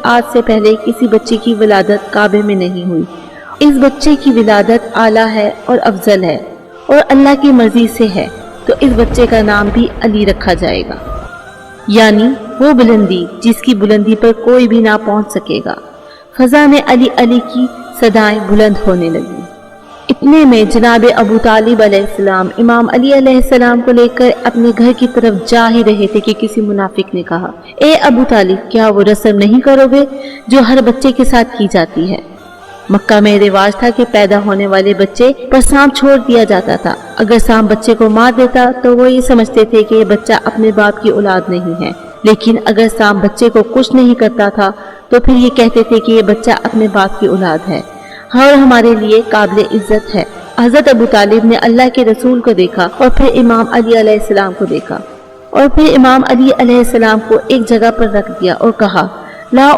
آج سے پہلے کسی بچے کی ولادت کعبے میں نہیں ہوئی۔ اس بچے کی ولادت اعلیٰ ہے اور افضل ہے اور اللہ کی مرضی سے ہے، تو اس بچے کا نام بھی علی رکھا جائے گا، یعنی وہ بلندی جس کی بلندی پر کوئی بھی نہ پہنچ سکے گا۔ فضا میں علی علی کی صدائیں بلند ہونے لگیں۔ اتنے میں جناب ابو طالب علیہ السلام امام علی علیہ السلام کو لے کر اپنے گھر کی طرف جا ہی رہے تھے کہ کسی منافق نے کہا، اے ابو طالب، کیا وہ رسم نہیں کرو گے جو ہر بچے کے ساتھ کی جاتی ہے؟ مکہ میں رواج تھا کہ پیدا ہونے والے بچے پر سانپ چھوڑ دیا جاتا تھا۔ اگر سانپ بچے کو مار دیتا تو وہ یہ سمجھتے تھے کہ یہ بچہ اپنے باپ کی اولاد نہیں ہے، لیکن اگر سانپ بچے کو کچھ نہیں کرتا تھا تو پھر یہ کہتے تھے کہ یہ بچہ اپنے باپ کی اولاد ہے اور ہمارے لیے قابل عزت ہے۔ حضرت ابو طالب نے اللہ کے رسول کو دیکھا اور پھر امام علی علیہ السلام کو دیکھا اور پھر امام علی علیہ السلام کو ایک جگہ پر رکھ دیا اور کہا،